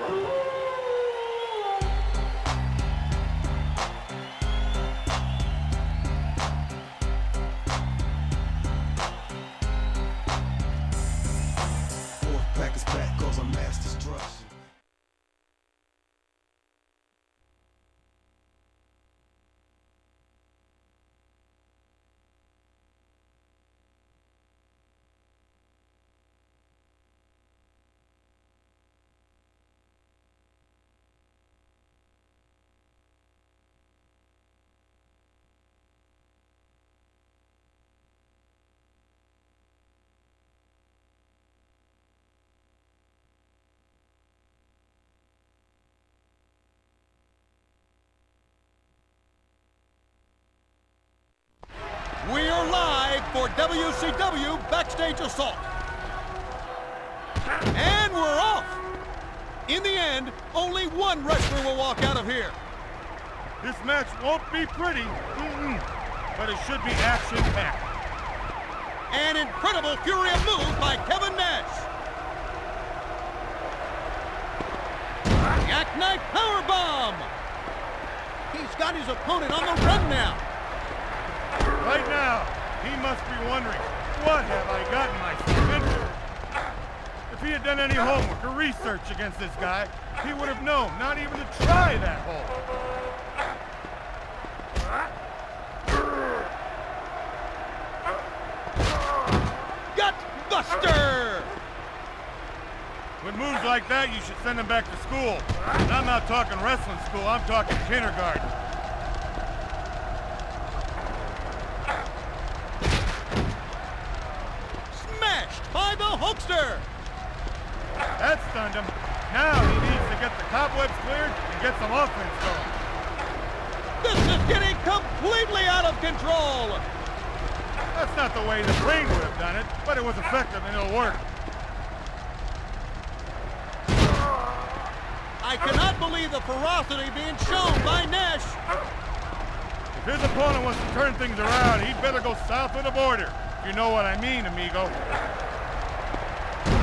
Pack is back, cause I'm mass destruction. We are live for WCW Backstage Assault. And we're off. In the end, only one wrestler will walk out of here. This match won't be pretty, but it should be action-packed. An incredible fury of moves by Kevin Nash. Jackknife powerbomb. He's got his opponent on the run now. Right now, he must be wondering, what have I gotten myself into? If he had done any homework or research against this guy, he would have known not even to try that hole. Gutbuster! With moves like that, you should send him back to school. And I'm not talking wrestling school, I'm talking kindergarten. By the Hulkster! That stunned him. Now he needs to get the cobwebs cleared and get some offense going. This is getting completely out of control! That's not the way the Brain would have done it, but it was effective and it'll work. I cannot believe the ferocity being shown by Nash. If his opponent wants to turn things around, he'd better go south of the border. If you know what I mean, amigo.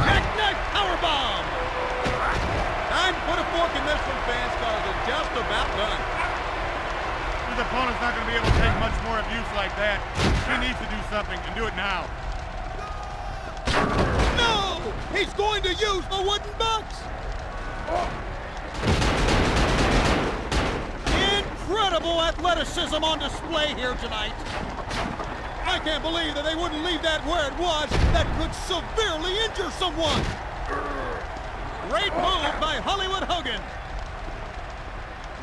Jackknife powerbomb! Time to put a fork in this one, fans, cause it's just about done. His opponent's not going to be able to take much more abuse like that. He needs to do something and do it now. No! He's going to use the wooden box! Incredible athleticism on display here tonight. I can't believe that they wouldn't leave that where it was. That could severely injure someone. Great move by Hollywood Hogan.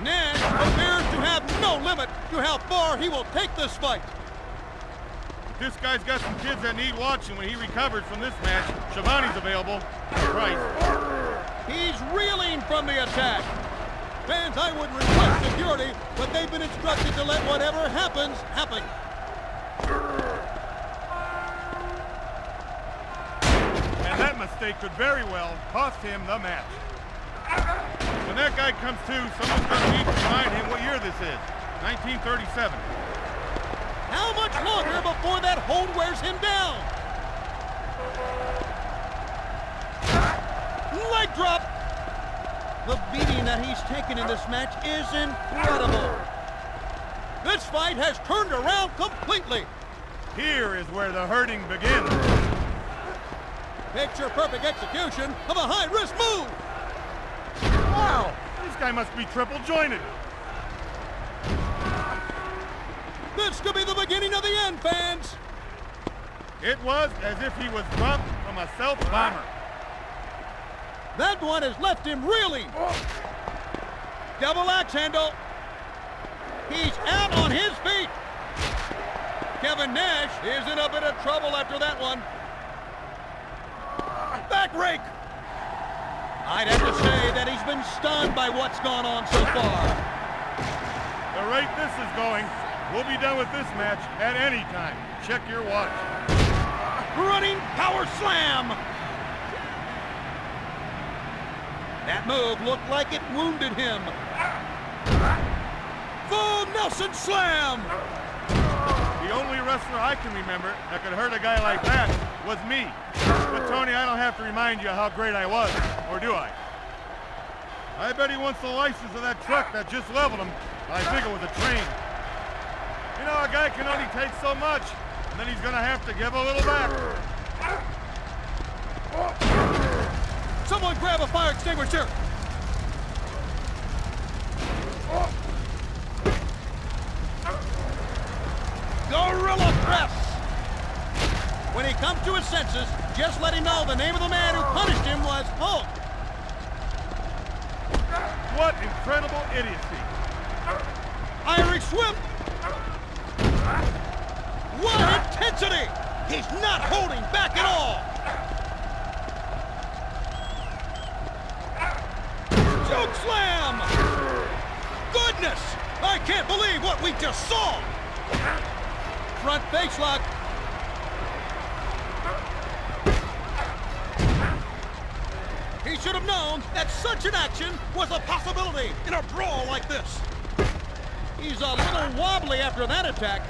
Nash appears to have no limit to how far he will take this fight. This guy's got some kids that need watching when he recovers from this match. Shivani's available. Price. He's reeling from the attack. Fans, I would request security, but they've been instructed to let whatever happens, happen. And that mistake could very well cost him the match. When that guy comes to, someone's going to need to remind him what year this is. 1937. How much longer before that hold wears him down? Leg drop! The beating that he's taken in this match is incredible. This fight has turned around completely. Here is where the hurting begins. Picture-perfect execution of a high-risk move. Wow, this guy must be triple-jointed. This could be the beginning of the end, fans. It was as if he was dropped from a self-bomber. That one has left him reeling. Double axe handle. He's out on his feet. Kevin Nash is in a bit of trouble after that one. Back rake. I'd have to say that he's been stunned by what's gone on so far. The rate this is going, we'll be done with this match at any time. Check your watch. Running power slam. That move looked like it wounded him. Full Nelson slam. The only wrestler I can remember that could hurt a guy like that was me. But Tony, I don't have to remind you how great I was, or do I? I bet he wants the license of that truck that just leveled him. I think it was a train. You know, a guy can only take so much, and then he's gonna have to give a little back. Someone grab a fire extinguisher! Gorilla press! When he comes to his senses, just let him know the name of the man who punished him was Hulk. What incredible idiocy. Irish whip! What intensity! He's not holding back at all! Choke slam! Goodness! I can't believe what we just saw! Front face lock. He should have known that such an action was a possibility in a brawl like this. He's a little wobbly after that attack.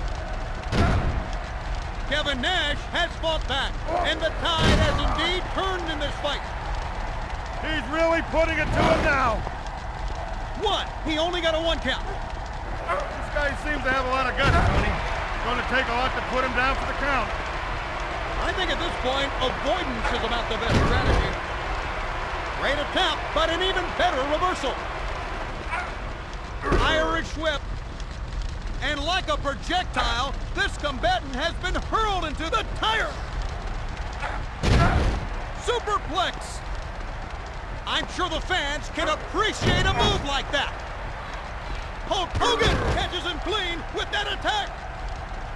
Kevin Nash has fought back, and the tide has indeed turned in this fight. He's really putting it to him now. One, he only got a 1 count. This guy seems to have a lot of guts, Tony. It's going to take a lot to put him down for the count. I think at this point, avoidance is about the best strategy. Great attempt, but an even better reversal. Irish whip. And like a projectile, this combatant has been hurled into the tire. Superplex. I'm sure the fans can appreciate a move like that. Hulk Hogan catches him clean with that attack.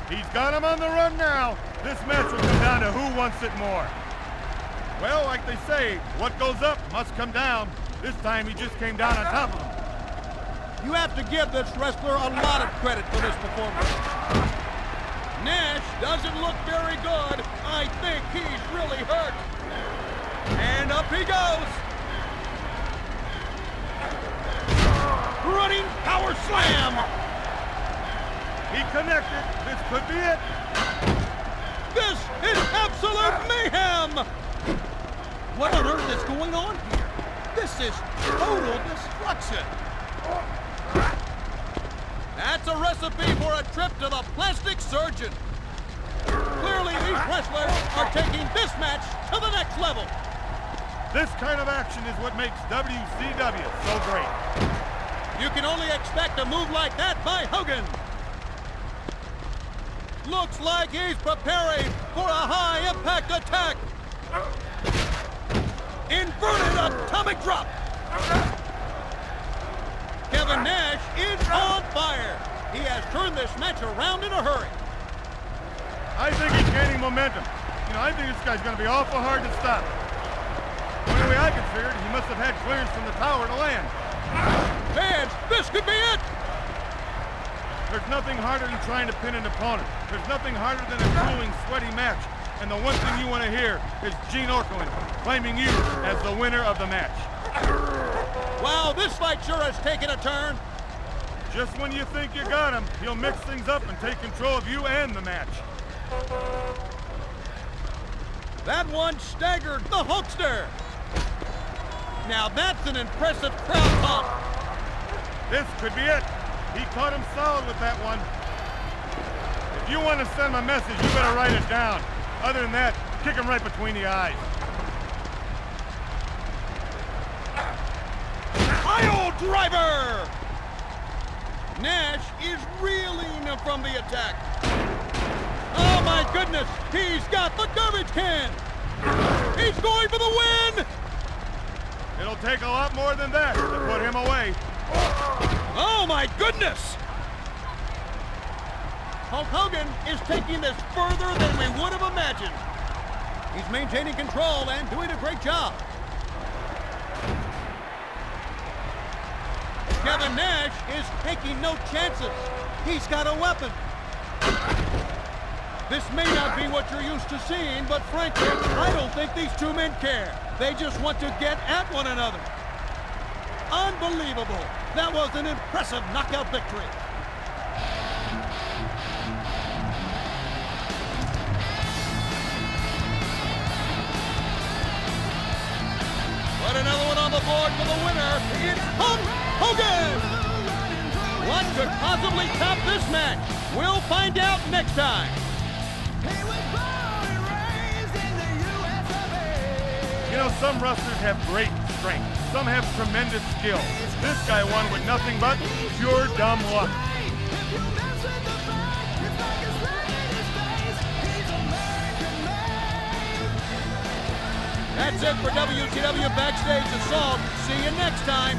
He's got him on the run now. This match will come down to who wants it more. Well, like they say, what goes up must come down. This time he just came down on top of him. You have to give this wrestler a lot of credit for this performance. Nash doesn't look very good. I think he's really hurt. And up he goes. Running power slam. He connected. This could be it. This is absolute mayhem. What on earth is going on here? This is total destruction. That's a recipe for a trip to the plastic surgeon. Clearly, these wrestlers are taking this match to the next level. This kind of action is what makes WCW so great. You can only expect a move like that by Hogan. Looks like he's preparing for a high-impact attack. Inverted atomic drop. Kevin Nash is on fire. He has turned this match around in a hurry. I think he's gaining momentum. You know, I think this guy's going to be awful hard to stop. The only way I could figure it, he must have had clearance from the tower to land. Fans, this could be it. There's nothing harder than trying to pin an opponent. There's nothing harder than a grueling, sweaty match. And the one thing you want to hear is Gene Okerlund claiming you as the winner of the match. Wow, this fight sure has taken a turn. Just when you think you got him, he'll mix things up and take control of you and the match. That one staggered the Hulkster. Now that's an impressive crowd pump. This could be it. He caught him solid with that one. If you want to send my message, you better write it down. Other than that, kick him right between the eyes. Pile driver! Nash is reeling from the attack. Oh my goodness, he's got the garbage can! He's going for the win! It'll take a lot more than that to put him away. Oh my goodness! Hulk Hogan is taking this further than we would have imagined. He's maintaining control and doing a great job. Kevin Nash is taking no chances. He's got a weapon. This may not be what you're used to seeing, but frankly, I don't think these two men care. They just want to get at one another. Unbelievable. That was an impressive knockout victory. But another one on the board for the winner. could possibly top this match? We'll find out next time. You know, some wrestlers have great strength. Some have tremendous skill. This guy won with nothing but pure dumb luck. That's it for WCW Backstage Assault. See you next time.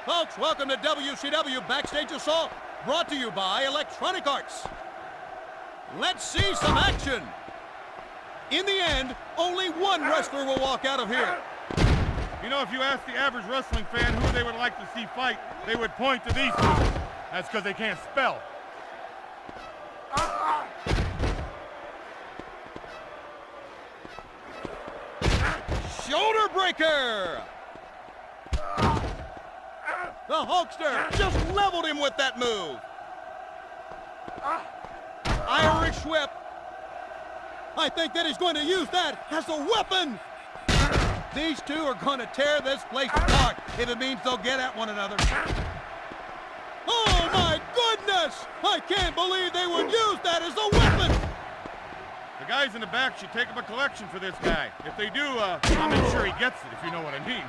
Folks, welcome to WCW Backstage Assault, brought to you by Electronic Arts. Let's see some action. In the end, only one wrestler will walk out of here. You know, if you ask the average wrestling fan who they would like to see fight, they would point to these two. That's because they can't spell. Shoulder breaker! The Hulkster just leveled him with that move. Irish whip. I think that he's going to use that as a weapon. These two are going to tear this place apart if it means they'll get at one another. Oh my goodness! I can't believe they would use that as a weapon. The guys in the back should take up a collection for this guy. If they do, I'll make sure he gets it, if you know what I mean.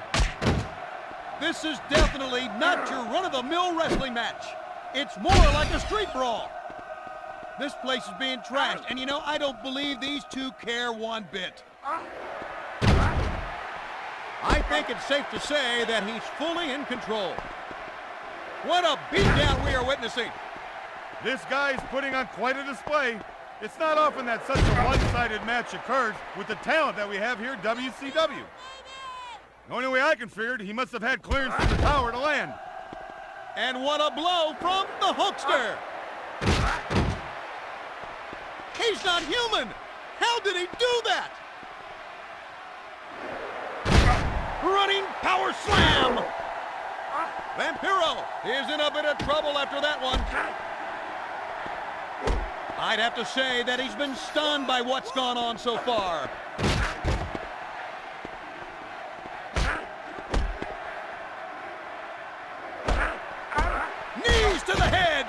This is definitely not your run-of-the-mill wrestling match. It's more like a street brawl. This place is being trashed, and you know, I don't believe these two care one bit. I think it's safe to say that he's fully in control. What a beatdown we are witnessing. This guy's putting on quite a display. It's not often that such a one-sided match occurs with the talent that we have here at WCW. The only way I can figure it, he must have had clearance from the tower to land. And what a blow from the Hulkster! He's not human! How did he do that? Running power slam! Vampiro is in a bit of trouble after that one. I'd have to say that he's been stunned by what's gone on so far. Knees to the head.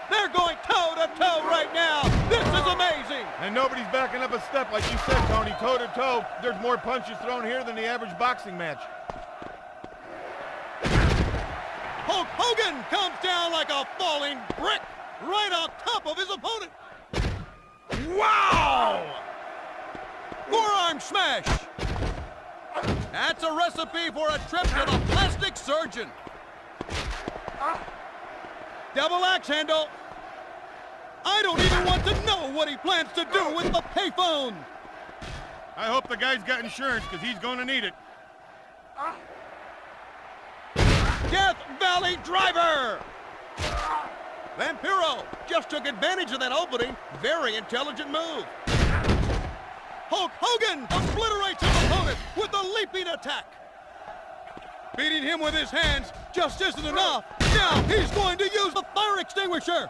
They're going toe-to-toe right now. This is amazing. And nobody's backing up a step, like you said, Tony. Toe-to-toe, there's more punches thrown here than the average boxing match. Hulk Hogan comes down like a falling brick right on top of his opponent. Wow! Forearm smash. That's a recipe for a trip to the plastic surgeon. Double axe handle. I don't even want to know what he plans to do with the payphone. I hope the guy's got insurance, because he's going to need it. Death Valley Driver. Vampiro just took advantage of that opening. Very intelligent move. Hulk Hogan obliterates his opponent with a leaping attack. Beating him with his hands just isn't enough. Now he's going to use the fire extinguisher.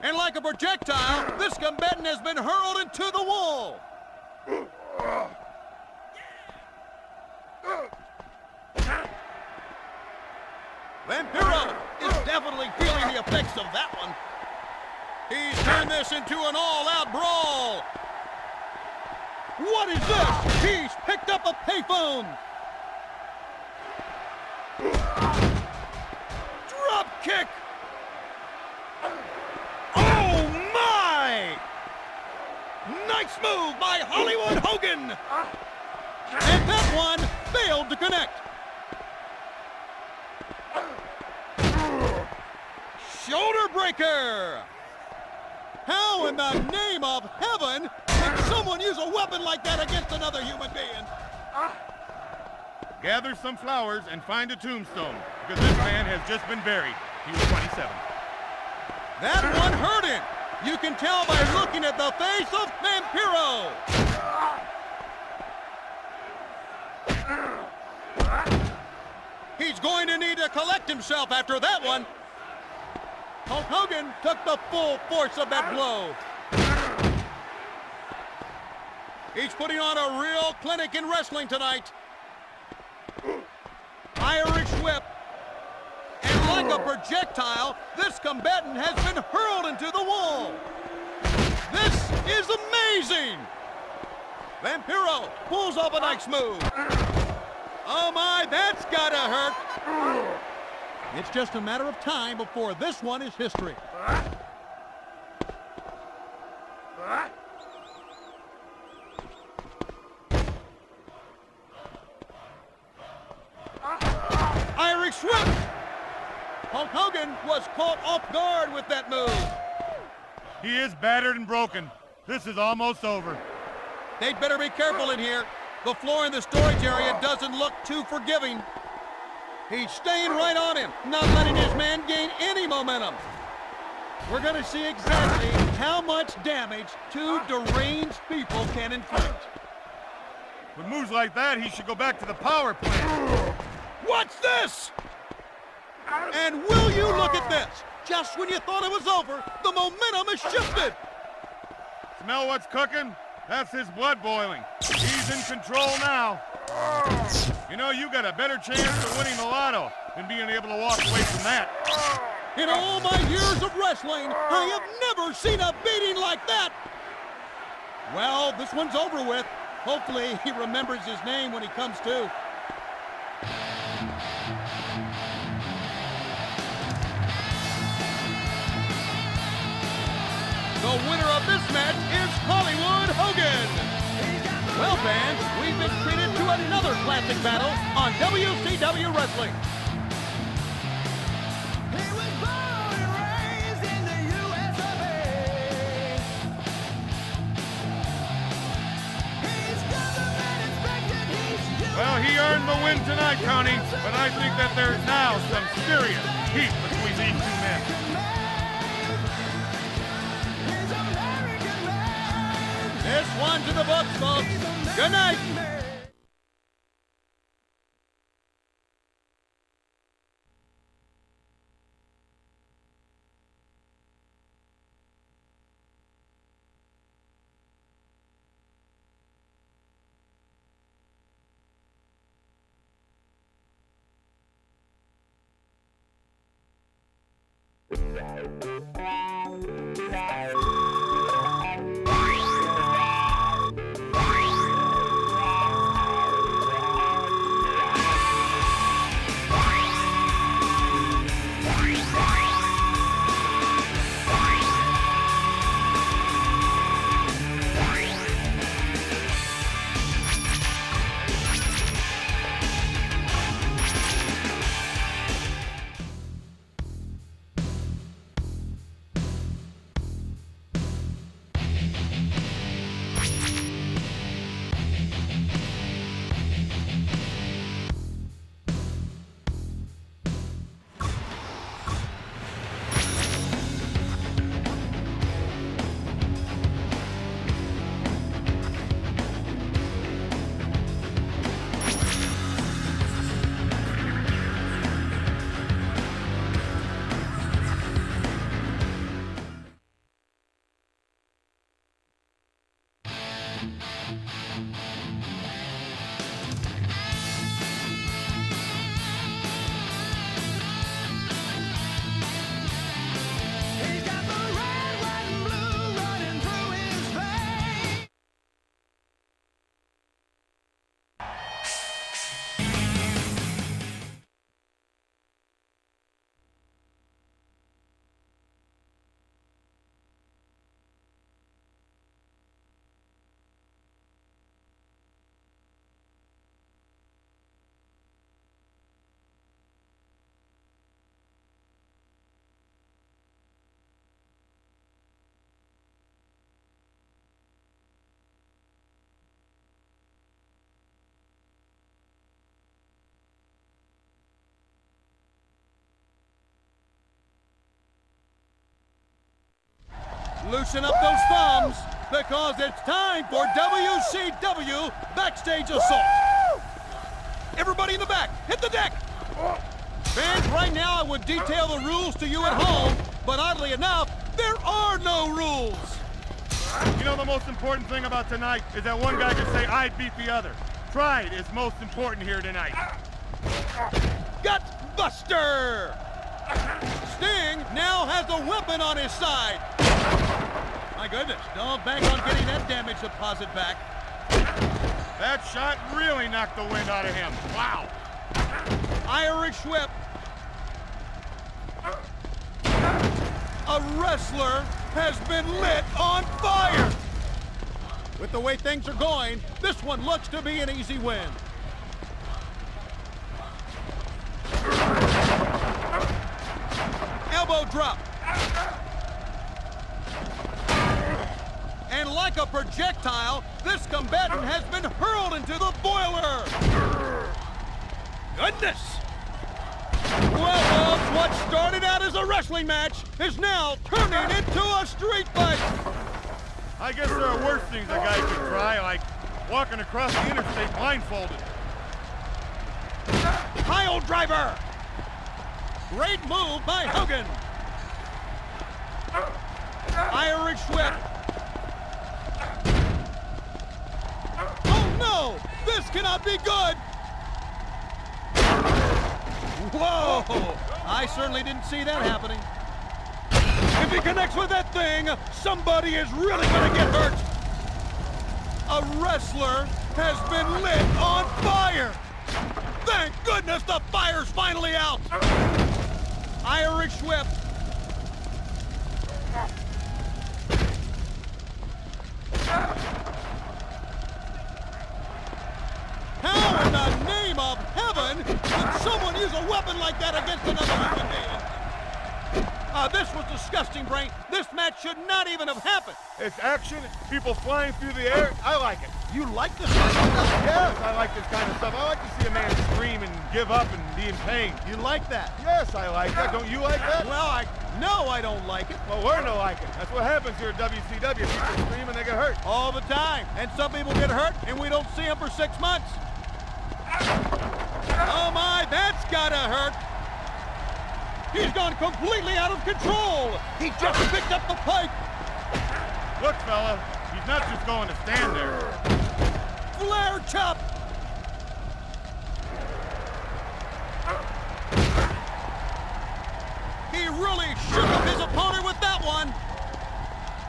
And like a projectile, this combatant has been hurled into the wall. Vampiro is definitely feeling the effects of that one. He's turned this into an all-out brawl. What is this? He's picked up a payphone. Drop kick. Oh my! Nice move by Hollywood Hogan. And that one failed to connect. Shoulder breaker. How in the name of heaven can someone use a weapon like that against another human being? Gather some flowers and find a tombstone, because this man has just been buried. He was 27. That one hurt him. You can tell by looking at the face of Vampiro. He's going to need to collect himself after that one. Hulk Hogan took the full force of that blow. He's putting on a real clinic in wrestling tonight. Irish whip. And like a projectile, this combatant has been hurled into the wall. This is amazing. Vampiro pulls off a nice move. Oh my, that's gotta hurt. It's just a matter of time before this one is history. Irish whip. Hulk Hogan was caught off guard with that move. He is battered and broken. This is almost over. They'd better be careful in here. The floor in the storage area doesn't look too forgiving. He's staying right on him, not letting his man gain any momentum. We're going to see exactly how much damage two deranged people can inflict. With moves like that, he should go back to the power plant. What's this? And will you look at this? Just when you thought it was over, the momentum has shifted. Smell what's cooking? That's his blood boiling. He's in control now. You know, you got a better chance of winning the lotto than being able to walk away from that. In all my years of wrestling, I have never seen a beating like that. Well, this one's over with. Hopefully, he remembers his name when he comes to. The winner of this match is Hollywood Hogan. Well, fans, we've been treated to another classic battle on WCW Wrestling. Well, he earned the win tonight, Tony, but I think that there's now some serious heat between these two men. This one's in the books, folks. Good night. Loosen up those thumbs, because it's time for WCW Backstage Assault. Everybody in the back, hit the deck. Fans, right now I would detail the rules to you at home, but oddly enough, there are no rules. You know, the most important thing about tonight is that one guy can say, I beat the other. Pride is most important here tonight. Gutbuster! Sting now has a weapon on his side. My goodness, don't bank on getting that damage deposit back. That shot really knocked the wind out of him. Wow. Irish whip. A wrestler has been lit on fire. With the way things are going, this one looks to be an easy win. Elbow drop. And like a projectile, this combatant has been hurled into the boiler. Goodness! Well, folks, what started out as a wrestling match is now turning into a street fight. I guess there are worse things a guy could try, like walking across the interstate blindfolded. Pile driver. Great move by Hogan. Irish whip. Oh no! This cannot be good! Whoa! I certainly didn't see that happening. If he connects with that thing, somebody is really gonna get hurt. A wrestler has been lit on fire! Thank goodness the fire's finally out! Irish whip. How in the name of heaven would someone use a weapon like that against another human being? This was disgusting, Brain. This match should not even have happened. It's action, people flying through the air. I like it. You like this kind of stuff? Yes, I like this kind of stuff. I like to see a man scream and give up and be in pain. You like that? Yes, I like that. Don't you like that? Well, no, I don't like it. Well, we're no like it. That's what happens here at WCW. People scream and they get hurt. All the time. And some people get hurt, and we don't see them for 6 months. Oh my, that's gotta hurt. He's gone completely out of control. He just picked up the pipe. Look, fella, he's not just going to stand there. Flare chop. He really shook up his opponent with that one.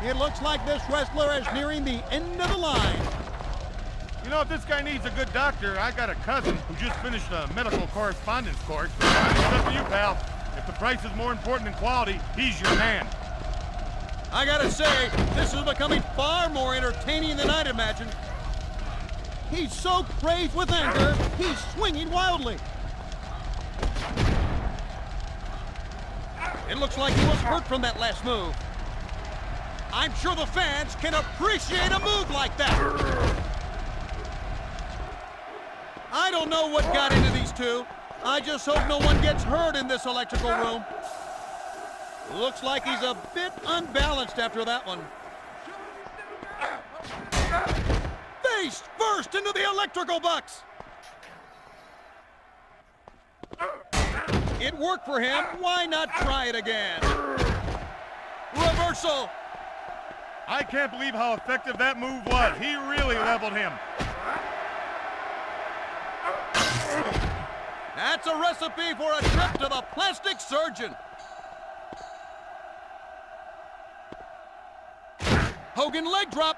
It looks like this wrestler is nearing the end of the line. You know, if this guy needs a good doctor, I got a cousin who just finished a medical correspondence course. It's up to you, pal. If the price is more important than quality, he's your man. I gotta say, this is becoming far more entertaining than I'd imagined. He's so crazed with anger, he's swinging wildly. It looks like he was hurt from that last move. I'm sure the fans can appreciate a move like that. I don't know what got into these two. I just hope no one gets hurt in this electrical room. Looks like he's a bit unbalanced after that one. Face first into the electrical box. It worked for him. Why not try it again? Reversal. I can't believe how effective that move was. He really leveled him. That's a recipe for a trip to the plastic surgeon. Hogan leg drop.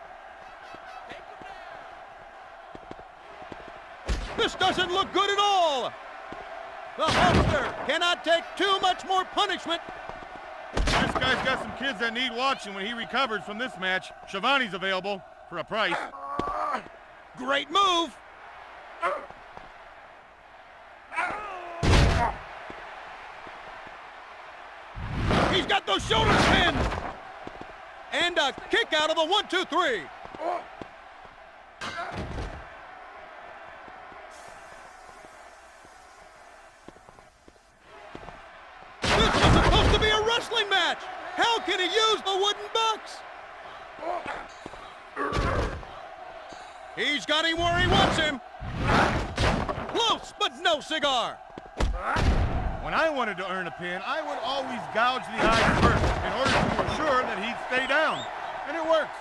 This doesn't look good at all. The Hulkster cannot take too much more punishment. This guy's got some kids that need watching when he recovers from this match. Shivani's available for a price. Great move. He's got those shoulders pinned. And a kick out of the 1, 2, 3. This was supposed to be a wrestling match. How can he use the wooden box? He's got him where he wants him. Close, but no cigar. When I wanted to earn a pin, I would always gouge the eyes first in order to ensure that he'd stay down. And it works.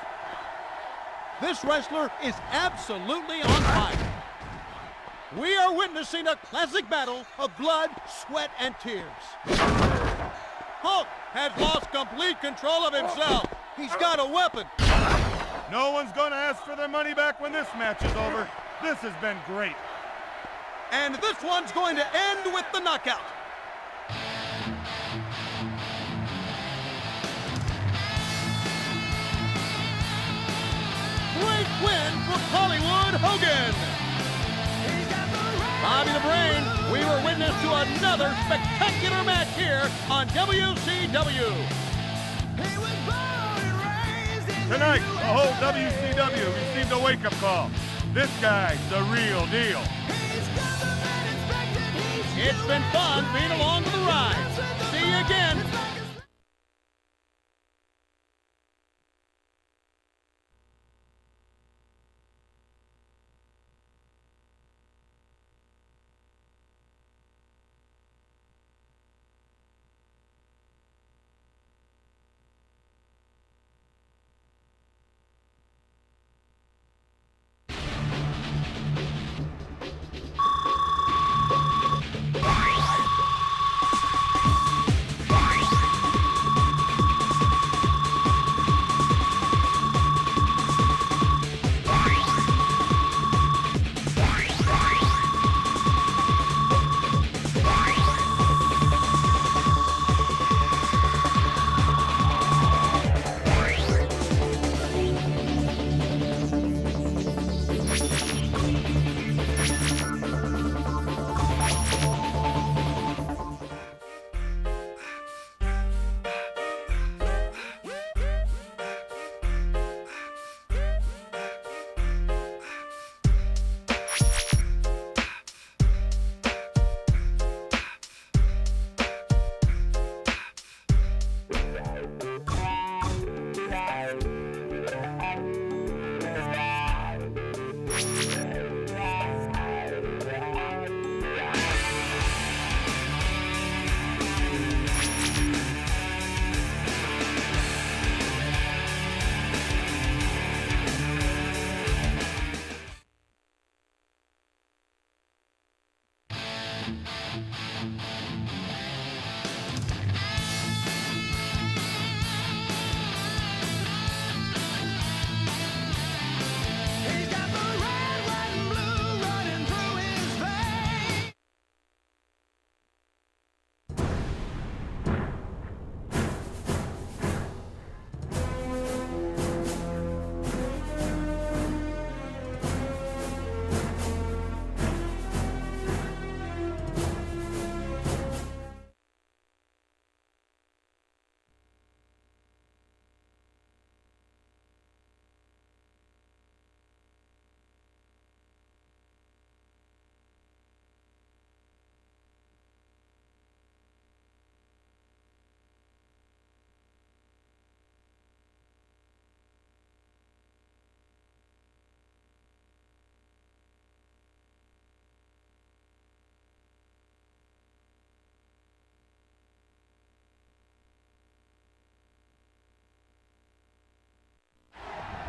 This wrestler is absolutely on fire. We are witnessing a classic battle of blood, sweat, and tears. Hulk has lost complete control of himself. He's got a weapon. No one's gonna ask for their money back when this match is over. This has been great. And this one's going to end with the knockout. Great win for Hollywood Hogan. Bobby the Brain, we were witness to another spectacular match here on WCW. Tonight, the whole WCW received a wake-up call. This guy's the real deal. It's been fun being along for the ride. See you again.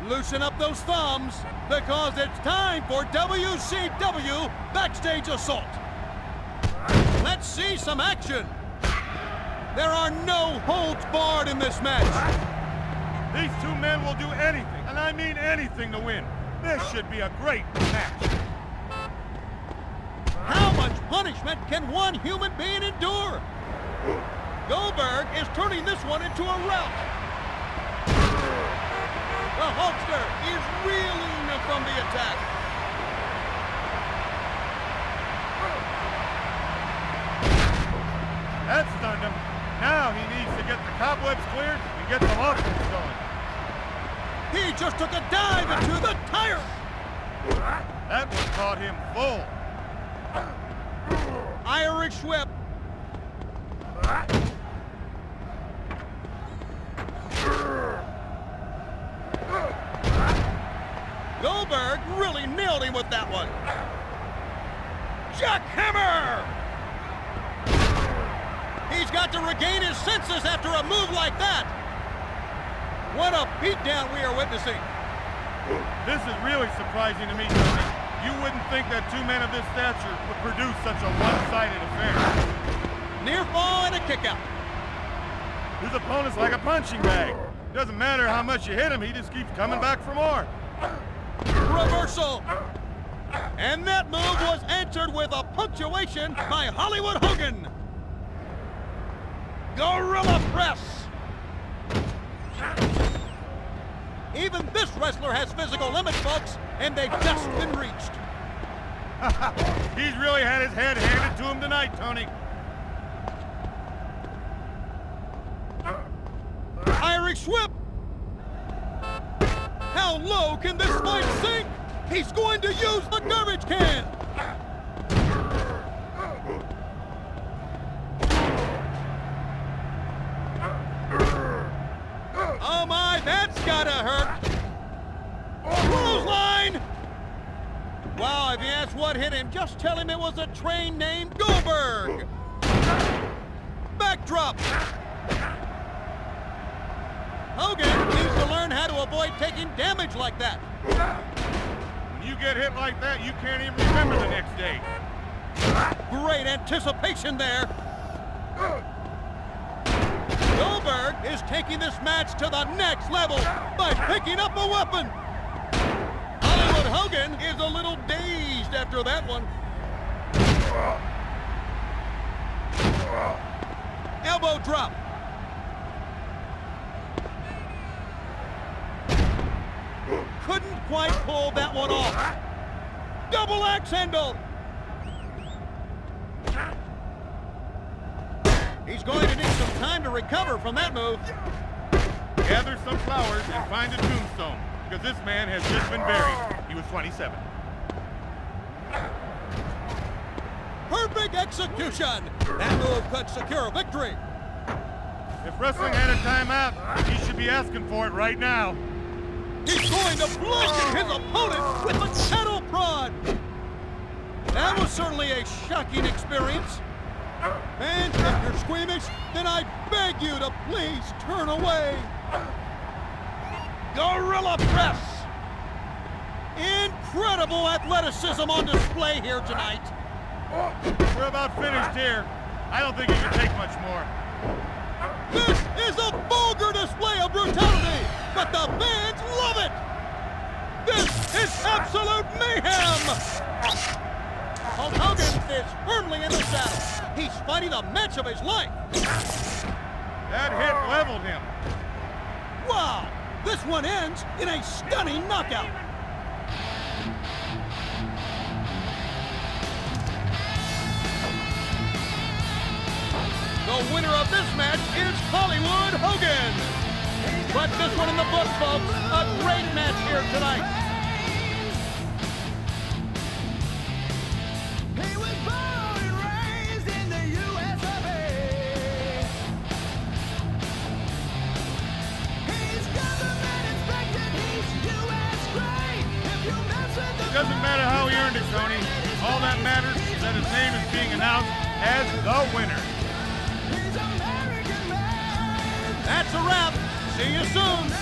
Loosen up those thumbs, because it's time for WCW Backstage Assault. Let's see some action. There are no holds barred in this match. These two men will do anything, and I mean anything, to win. This should be a great match. How much punishment can one human being endure? Goldberg is turning this one into a rout. The Hulkster is reeling from the attack. That stunned him. Now he needs to get the cobwebs cleared and get the offense going. He just took a dive into the tire. That one caught him full. Irish whip. Goldberg really nailed him with that one. Jackhammer! He's got to regain his senses after a move like that. What a beatdown we are witnessing. This is really surprising to me, Tony. You wouldn't think that two men of this stature would produce such a one-sided affair. Near fall and a kick out. His opponent's like a punching bag. Doesn't matter how much you hit him, he just keeps coming back for more. Reversal. And that move was answered with a punctuation by Hollywood Hogan. Gorilla press. Even this wrestler has physical limits, folks, and they've just been reached. He's really had his head handed to him tonight, Tony. Irish whip. How low can this fight sink? He's going to use the garbage can. Oh my, that's gotta hurt. Clothesline! Wow, if you ask what hit him, just tell him it was a train named Goldberg. Backdrop. Hogan needs to learn how to avoid taking damage like that. When you get hit like that, you can't even remember the next day. Great anticipation there. Goldberg is taking this match to the next level by picking up a weapon. Hollywood Hogan is a little dazed after that one. Elbow drop. Couldn't quite pull that one off. Double axe handle. He's going to need some time to recover from that move. Gather some flowers and find a tombstone, because this man has just been buried. He was 27. Perfect execution. That move could secure a victory. If wrestling had a timeout, he should be asking for it right now. He's going to bludgeon his opponent with a cattle prod. That was certainly a shocking experience. And if you're squeamish, then I beg you to please turn away. Gorilla press. Incredible athleticism on display here tonight. We're about finished here. I don't think he can take much more. This is a vulgar display of brutality, but the fans love it. This is absolute mayhem. Hulk Hogan is firmly in the saddle. He's fighting the match of his life. That hit leveled him. Wow, this one ends in a stunning knockout. The winner of this match is Hollywood Hogan. But this one in the book, folks, a great match here tonight. He was born and raised in the US of A. He's government inspected, he's US grade. If you mess with the It doesn't matter how he earned it, Tony. All that matters is that his name is being announced as the winner. he's American man. That's a wrap. See you soon.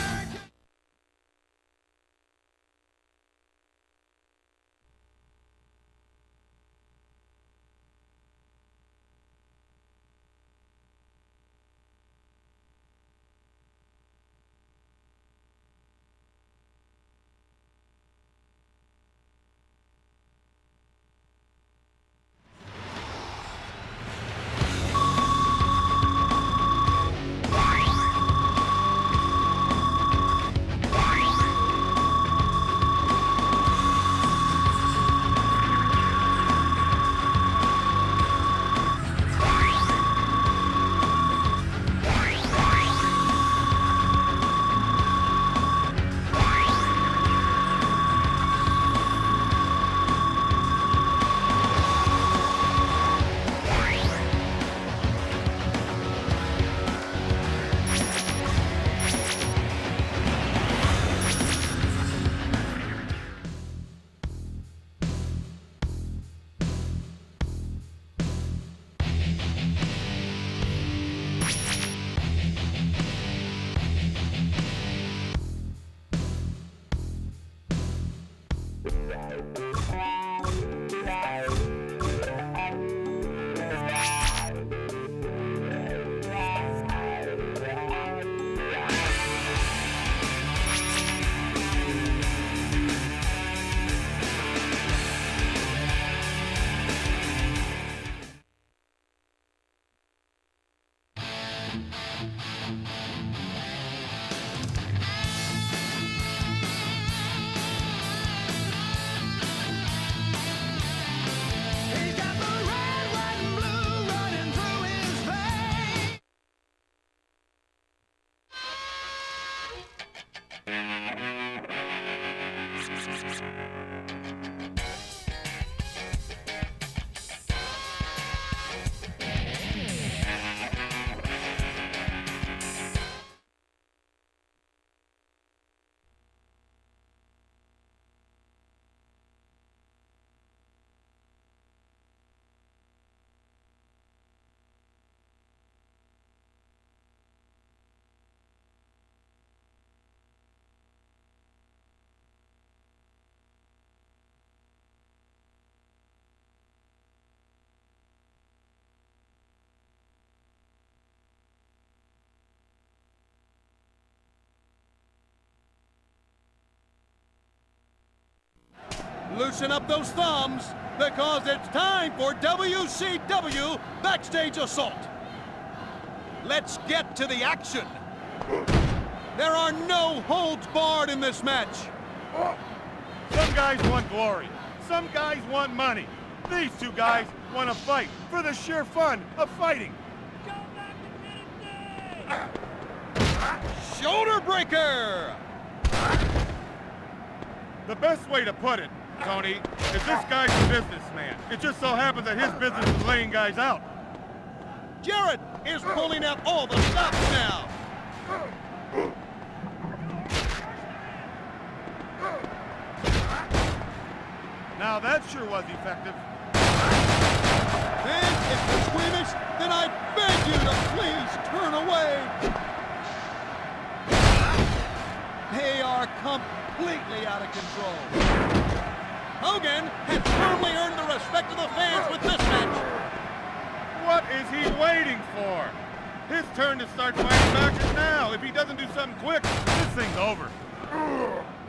He's got the red, white, and blue running through his veins. Loosen up those thumbs, because it's time for WCW Backstage Assault. Let's get to the action. There are no holds barred in this match. Some guys want glory. Some guys want money. These two guys want to fight for the sheer fun of fighting. Shoulder breaker! The best way to put it, Tony, is this guy's a businessman. It just so happens that his business is laying guys out. Jarrett is pulling out all the stops now. Now that sure was effective. And if you're squeamish, then I beg you to please turn away. They are completely out of control. Hogan has firmly earned the respect of the fans with this match. What is he waiting for? His turn to start fighting back is now. If he doesn't do something quick, this thing's over.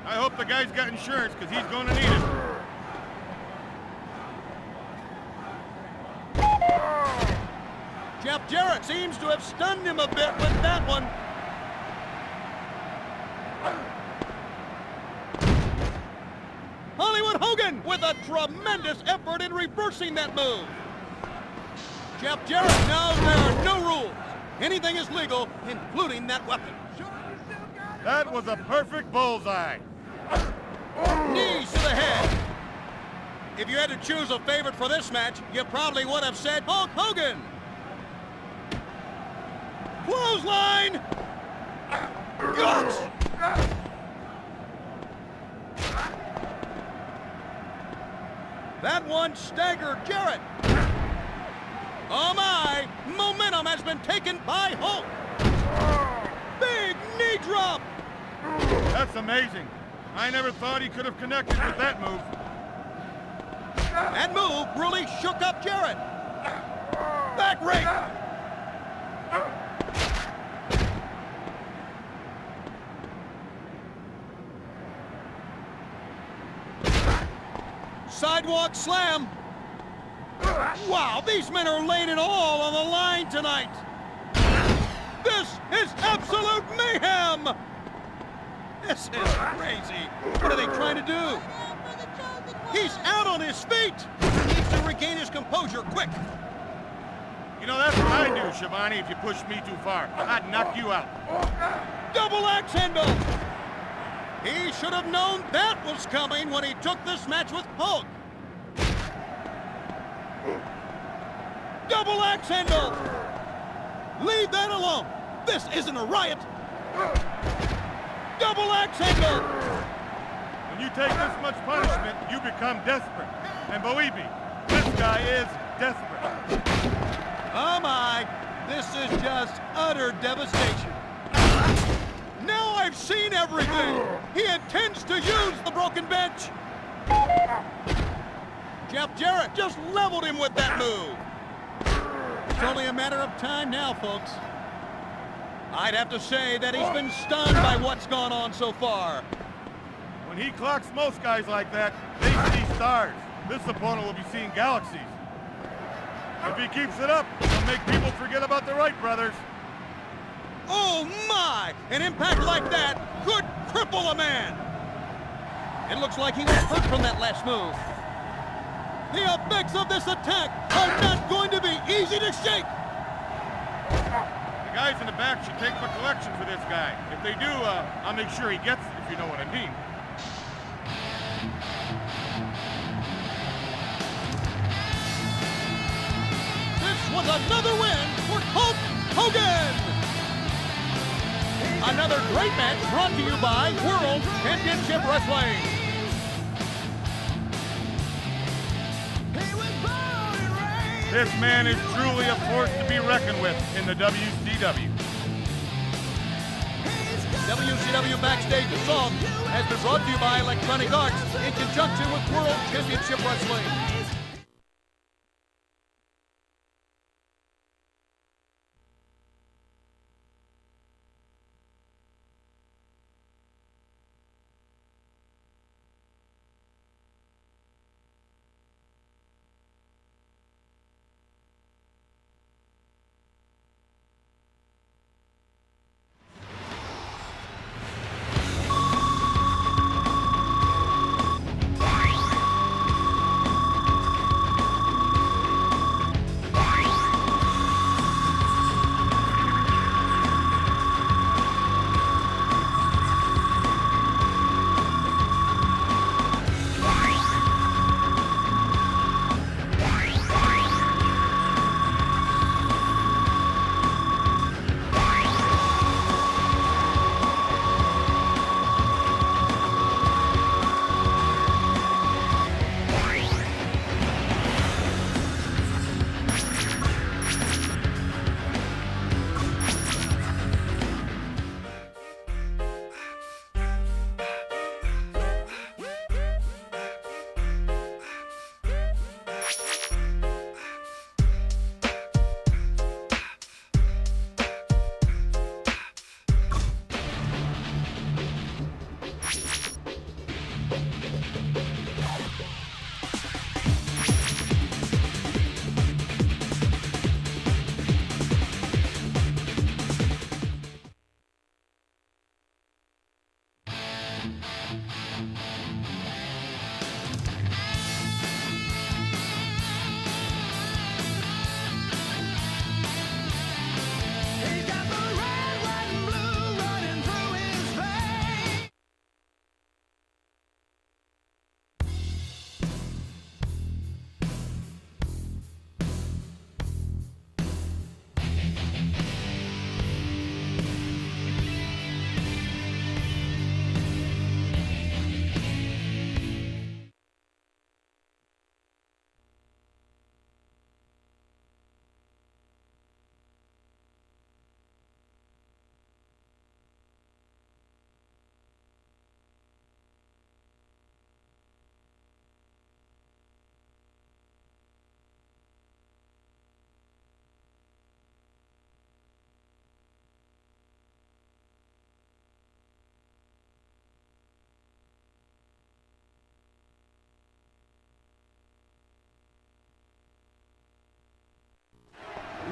I hope the guy's got insurance, because he's going to need it. Jeff Jarrett seems to have stunned him a bit with that one. Hollywood Hogan with a tremendous effort in reversing that move. Jeff Jarrett knows there are no rules. Anything is legal, including that weapon. That was a perfect bullseye. Knees to the head. If you had to choose a favorite for this match, you probably would have said Hulk Hogan. Clothesline! Gut! That one staggered Jarrett. Oh my! Momentum has been taken by Hulk. Big knee drop! That's amazing. I never thought he could have connected with that move. That move really shook up Jarrett. Back rake! Sidewalk slam. Wow, these men are laying it all on the line tonight. This is absolute mayhem. This is crazy. What are they trying to do? He's out on his feet. He needs to regain his composure quick. You know, that's what I'd do, Shivani, if you pushed me too far. I'd knock you out. Double axe handle. He should have known that was coming when he took this match with Hulk. Double axe handle. Leave that alone. This isn't a riot. Double axe handle. When you take this much punishment, you become desperate. And believe me, this guy is desperate. Oh my, this is just utter devastation. Now I've seen everything. He intends to use the broken bench. Jeff Jarrett just leveled him with that move. It's only a matter of time now, folks. I'd have to say that he's been stunned by what's gone on so far. When he clocks most guys like that, they see stars. This opponent will be seeing galaxies. If he keeps it up, he'll make people forget about the Wright brothers. Oh my! An impact like that could cripple a man! It looks like he was hurt from that last move. The effects of this attack are not going to be easy to shake! The guys in the back should take the collection for this guy. If they do, I'll make sure he gets it, if you know what I mean. This was another win for Hulk Hogan! Another great match brought to you by World Championship Wrestling. This man is truly a force to be reckoned with in the WCW. WCW Backstage Assault has been brought to you by Electronic Arts in conjunction with World Championship Wrestling.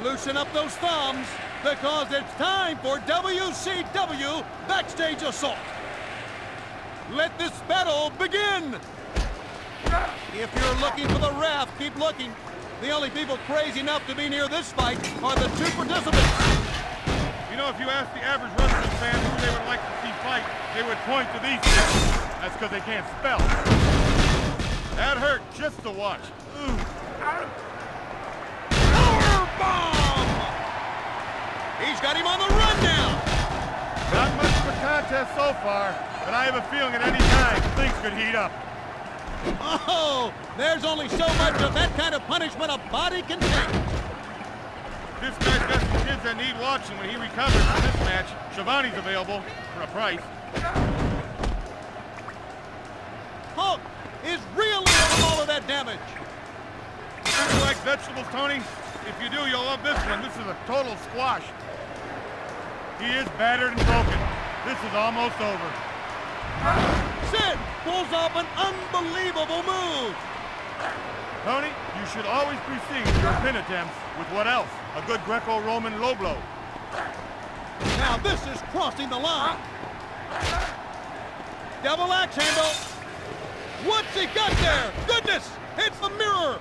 Loosen up those thumbs, because it's time for WCW Backstage Assault. Let this battle begin! If you're looking for the ref, keep looking. The only people crazy enough to be near this fight are the two participants. You know, if you ask the average wrestling fan who they would like to see fight, they would point to these two. That's because they can't spell. That hurt just to watch. Ooh. Bomb! He's got him on the run now! Not much of a contest so far, but I have a feeling at any time things could heat up. Oh, there's only so much of that kind of punishment a body can take. This guy's got some kids that need watching when he recovers from this match. Shivani's available for a price. Hulk is reeling from all of that damage. Do you like vegetables, Tony? If you do, you'll love this one. This is a total squash. He is battered and broken. This is almost over. Sid pulls off an unbelievable move. Tony, you should always precede your pin attempts with what else? A good Greco-Roman low blow. Now this is crossing the line. Double axe handle. What's he got there? Goodness, it's the mirror.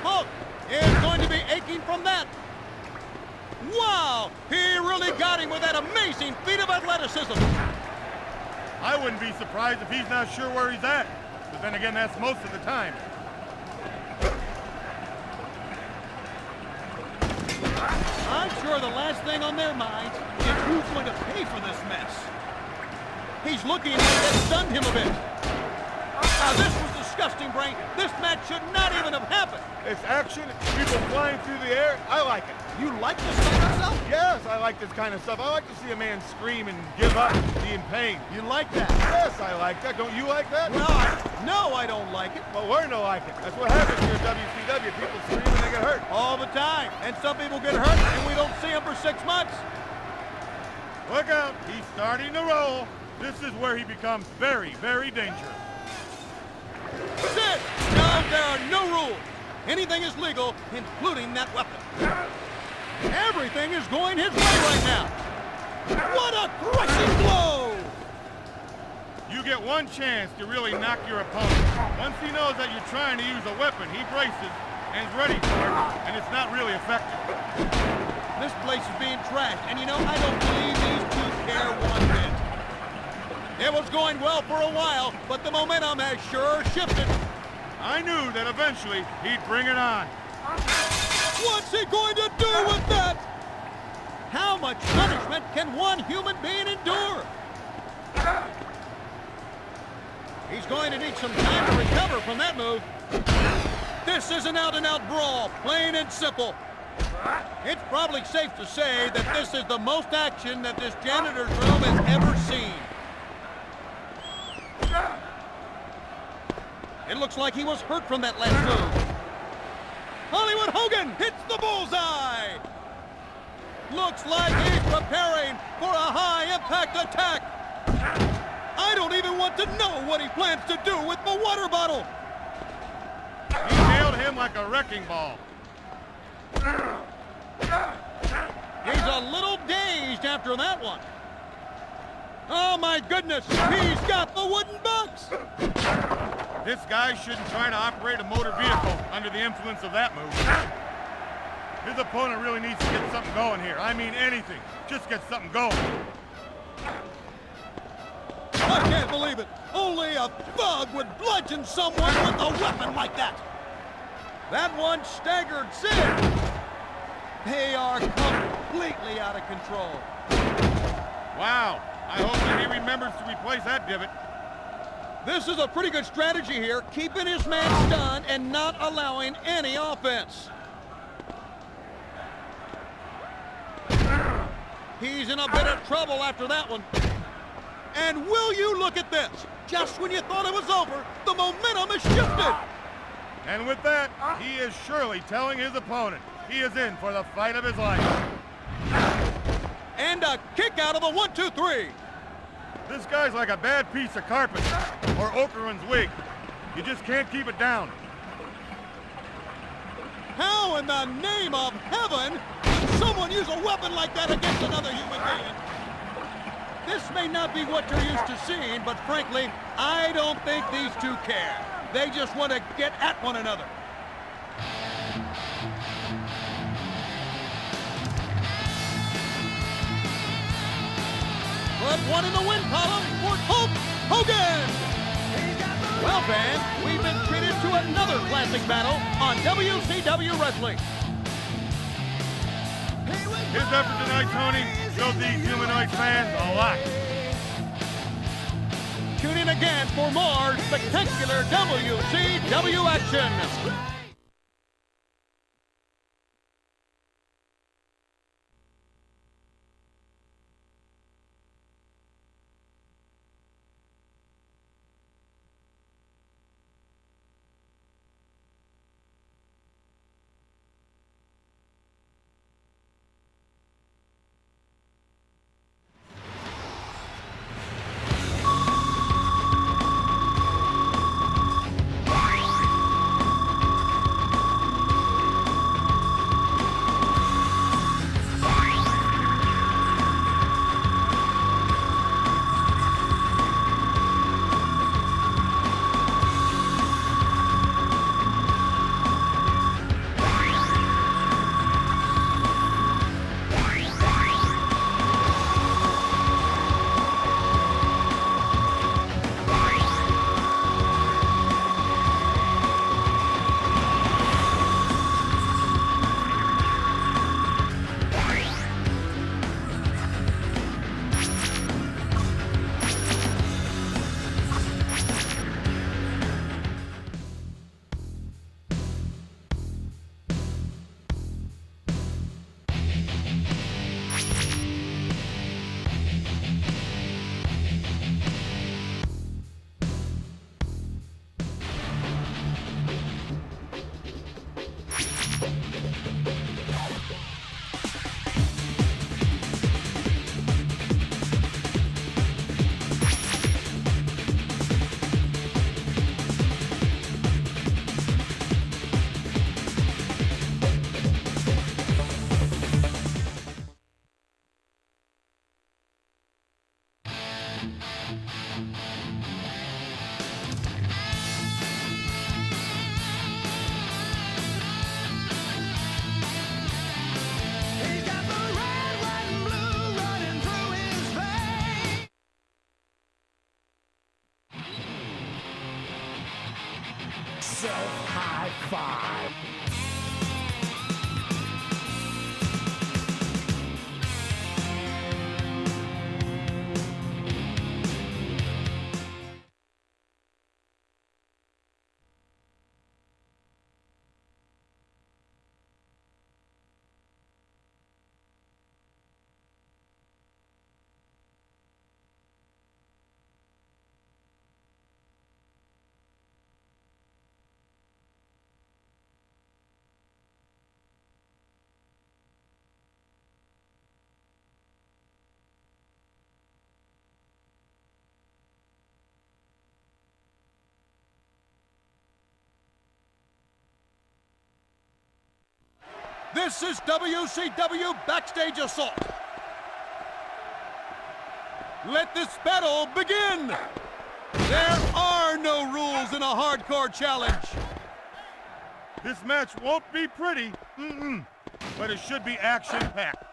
Hulk is going to be aching from that. Wow, he really got him with that amazing feat of athleticism. I wouldn't be surprised if he's not sure where he's at. But then again, that's most of the time. I'm sure the last thing on their minds is who's going to pay for this mess. He's looking like that stunned him a bit. Now this was disgusting, Brain. This match should not even have happened. It's action, people flying through the air. I like it. You like this kind of stuff? Yes, I like this kind of stuff. I like to see a man scream and give up, be in pain. You like that? Yes, I like that. Don't you like that? Well, no, I don't like it. Well, we're no like it. That's what happens here at WCW. People scream and they get hurt. All the time. And some people get hurt, and we don't see them for 6 months. Look out. He's starting to roll. This is where he becomes very, very dangerous. Sid! No, there are no rules. Anything is legal, including that weapon. Everything is going his way right now. What a crushing blow! You get one chance to really knock your opponent. Once he knows that you're trying to use a weapon, he braces and is ready for it, and it's not really effective. This place is being trashed, and you know, I don't believe these two care one bit. It was going well for a while, but the momentum has sure shifted. I knew that eventually he'd bring it on. What's he going to do with that? How much punishment can one human being endure? He's going to need some time to recover from that move. This is an out-and-out brawl, plain and simple. It's probably safe to say that this is the most action that this janitor's room has ever seen. It looks like he was hurt from that last move. Hollywood Hogan hits the bullseye! Looks like he's preparing for a high-impact attack. I don't even want to know what he plans to do with the water bottle. He nailed him like a wrecking ball. He's a little dazed after that one. Oh my goodness, he's got the wooden box! This guy shouldn't try to operate a motor vehicle under the influence of that move. His opponent really needs to get something going here. I mean anything. Just get something going. I can't believe it. Only a thug would bludgeon someone with a weapon like that. That one staggered Sid. They are completely out of control. Wow. I hope that he remembers to replace that divot. This is a pretty good strategy here, keeping his man stunned and not allowing any offense. He's in a bit of trouble after that one. And will you look at this? Just when you thought it was over, the momentum has shifted. And with that, he is surely telling his opponent he is in for the fight of his life. And a kick out of the 1-2-3. This guy's like a bad piece of carpet or Okerlund's wig. You just can't keep it down. How in the name of heaven would someone use a weapon like that against another human being? This may not be what you're used to seeing, but frankly, I don't think these two care. They just want to get at one another. Put one in the win column for Hulk Hogan. Well, fans, we've been treated to another classic battle on WCW Wrestling. His effort tonight, Tony, showed these humanoid fans a lot. Tune in again for more spectacular WCW action. He's got the red, white, and blue running through his veins. Self-high five. This is WCW Backstage Assault. Let this battle begin. There are no rules in a hardcore challenge. This match won't be pretty, but it should be action-packed.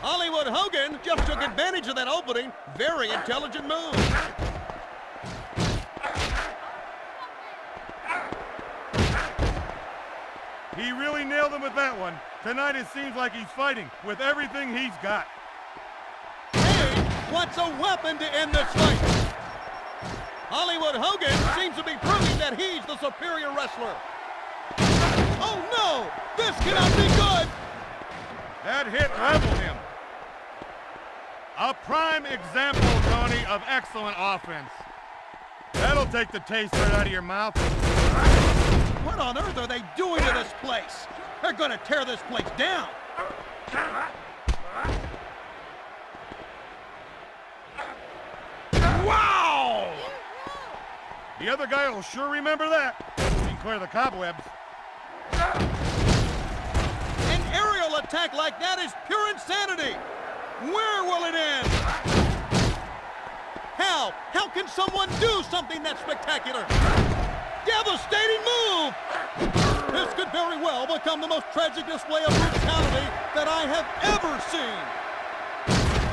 Hollywood Hogan just took advantage of that opening. Very intelligent move. He really nailed him with that one. Tonight it seems like he's fighting with everything he's got. He wants a weapon to end this fight. Hollywood Hogan seems to be proving that he's the superior wrestler. Oh no! This cannot be good! That hit leveled him. A prime example, Tony, of excellent offense. That'll take the taste right out of your mouth. What on earth are they doing to this place? They're gonna tear this place down. Wow! The other guy will sure remember that. He can clear the cobwebs. An aerial attack like that is pure insanity. Where will it end? How? How can someone do something that spectacular? Devastating move! This could very well become the most tragic display of brutality that I have ever seen.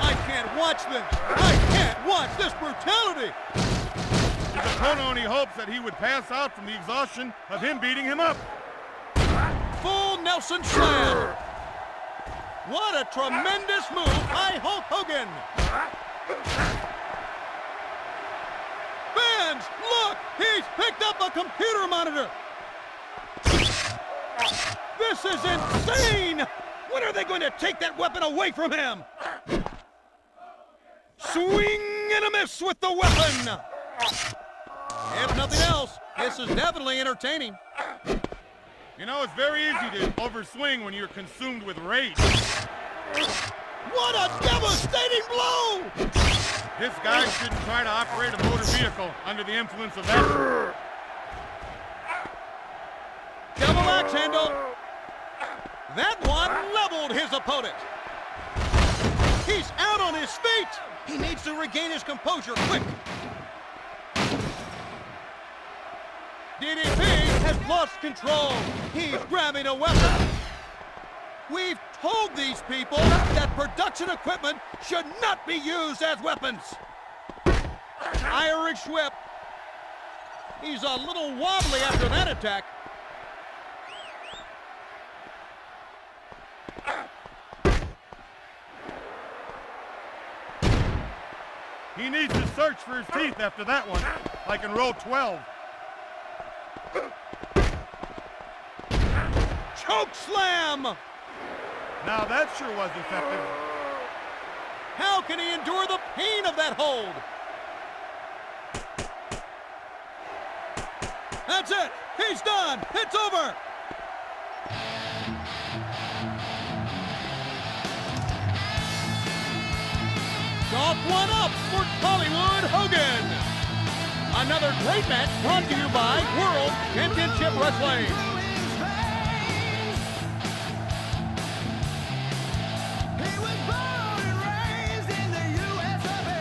I can't watch this. I can't watch this brutality. His opponent only hopes that he would pass out from the exhaustion of him beating him up. Full Nelson slam. What a tremendous move by Hulk Hogan. Fans, look! He's picked up a computer monitor! This is insane! When are they going to take that weapon away from him? Swing and a miss with the weapon! If nothing else, this is definitely entertaining. You know, it's very easy to overswing when you're consumed with rage. What a devastating blow! This guy shouldn't try to operate a motor vehicle under the influence of that. Double axe handle. That one leveled his opponent. He's out on his feet. He needs to regain his composure quick. DDP has lost control. He's grabbing a weapon. We've told these people that production equipment should not be used as weapons. Irish whip. He's a little wobbly after that attack. He needs to search for his teeth after that one, like in row 12. Choke slam! Now that sure was effective. How can he endure the pain of that hold? That's it! He's done. It's over. Chalk one up for Hollywood Hogan. Another great match brought to you by World Championship Wrestling. He was born and raised in the US of A.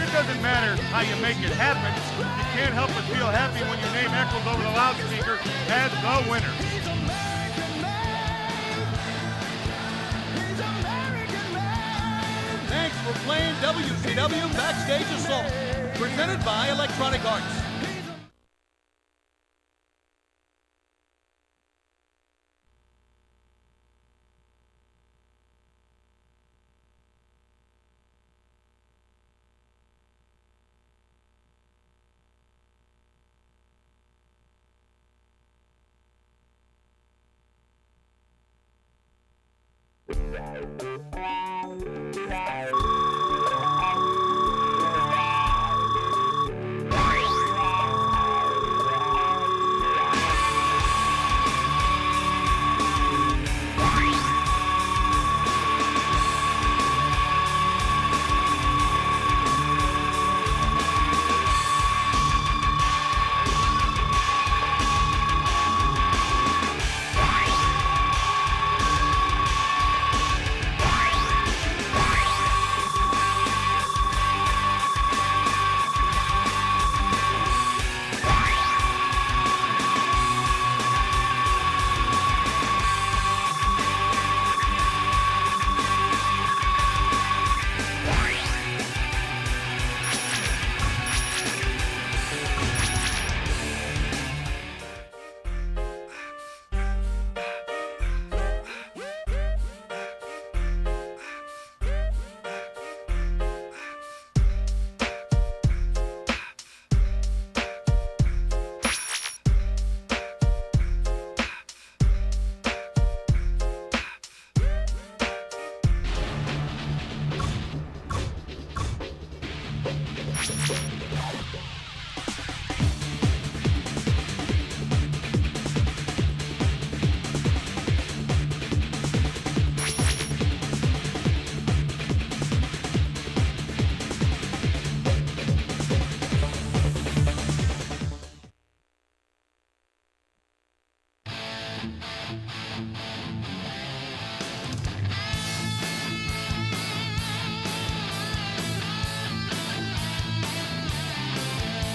It doesn't matter how you make it happen. You can't help but feel happy when your name echoes over the loudspeaker as the winner. He's American made. He's American made. Thanks for playing WCW Backstage Assault, presented by Electronic Arts.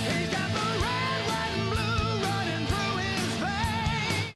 He's got the red, white, and blue running through his veins.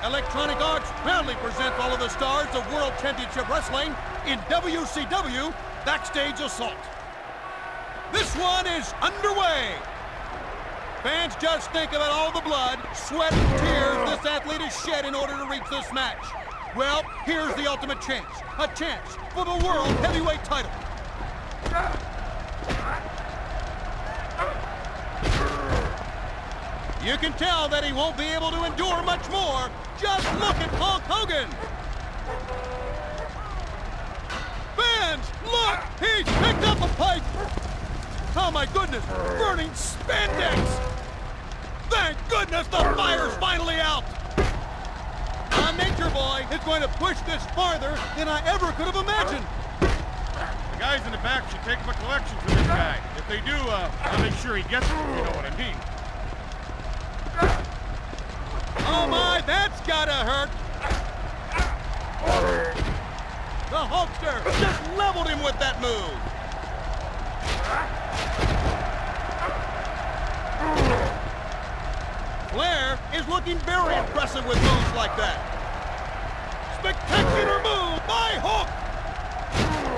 Electronic Arts proudly presents all of the stars of World Championship Wrestling in WCW Backstage Assault. This one is underway. Fans just think about all the blood, sweat, and tears this athlete has shed in order to reach this match. Well, here's the ultimate chance. A chance for the World Heavyweight title. You can tell that he won't be able to endure much more. Just look at Hulk Hogan. Fans, look! He's picked up a pipe! Oh my goodness, burning spandex! Thank goodness the fire's finally out! Our Nature Boy is going to push this farther than I ever could have imagined. The guys in the back should take up a collection for this guy. If they do, I'll make sure he gets it, if you know what I mean. Oh my, that's gotta hurt. The Hulkster just leveled him with that move. Flair is looking very impressive with moves like that. Spectacular move by Hulk.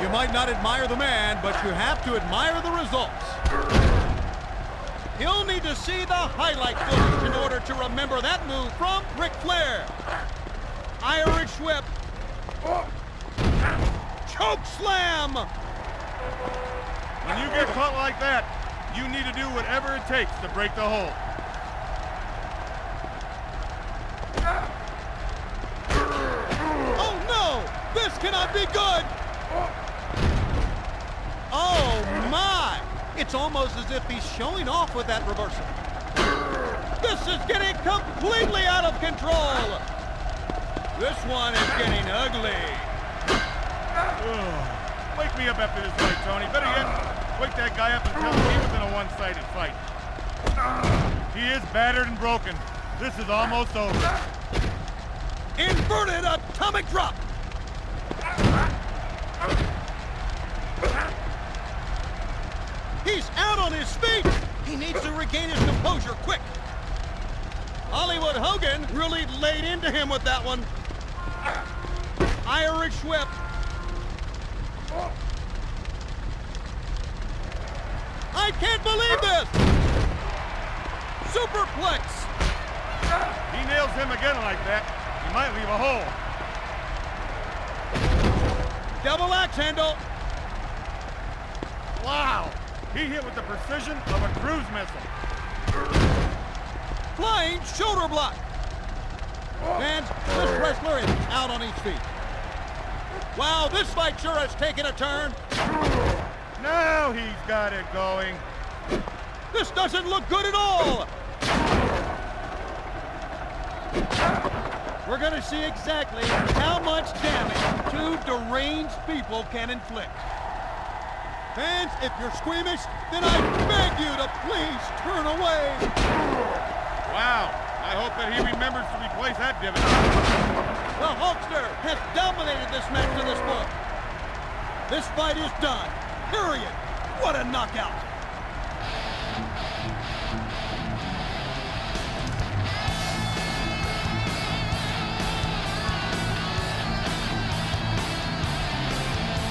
You might not admire the man, but you have to admire the results. He'll need to see the highlight footage in order to remember that move from Ric Flair. Irish whip. Choke slam. When you get caught like that, you need to do whatever it takes to break the hold. Oh no! This cannot be good! Oh my! It's almost as if he's showing off with that reversal. This is getting completely out of control! This one is getting ugly. Wake me up after this fight, Tony. Better yet, wake that guy up and tell him he was in a one-sided fight. He is battered and broken. This is almost over. Inverted atomic drop! He's out on his feet! He needs to regain his composure quick. Hollywood Hogan really laid into him with that one. Irish whip. I can't believe this! Superplex! He nails him again like that, he might leave a hole. Double axe handle. Wow! He hit with the precision of a cruise missile. Flying shoulder block. And this wrestler is out on his feet. Wow, this fight sure has taken a turn. Now he's got it going. This doesn't look good at all. We're going to see exactly how much damage two deranged people can inflict. Fans, if you're squeamish, then I beg you to please turn away. Wow, I hope that he remembers to replace that divot. The Hulkster has dominated this match to this point. This fight is done. Period. What a knockout.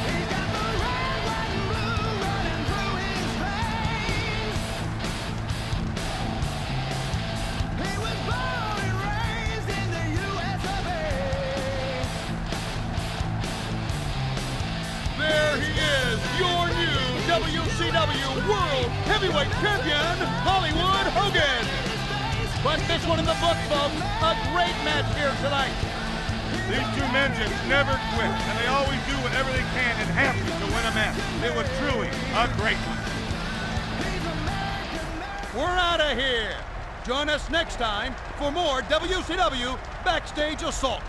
He's got the red, white, and blue running through his veins. He was born and raised in the US of A. There he is, your new WCW World Heavyweight Champion, Hollywood Hogan. But this one in the book, folks. A great match here tonight. These two men just never quit, and they always do whatever they can and have to win a match. It was truly a great one. We're out of here. Join us next time for more WCW Backstage Assault.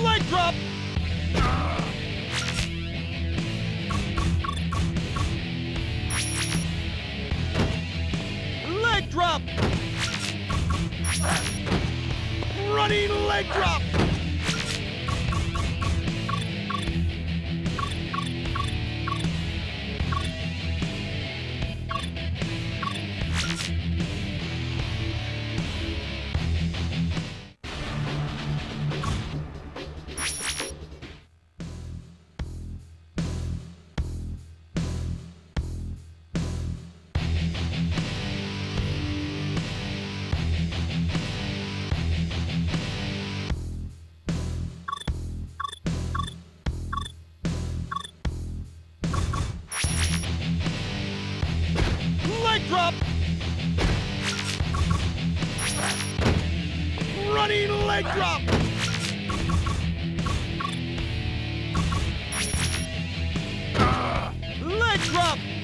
Leg drop! Leg drop! Running leg drop! Leg drop! Running leg drop! Leg drop!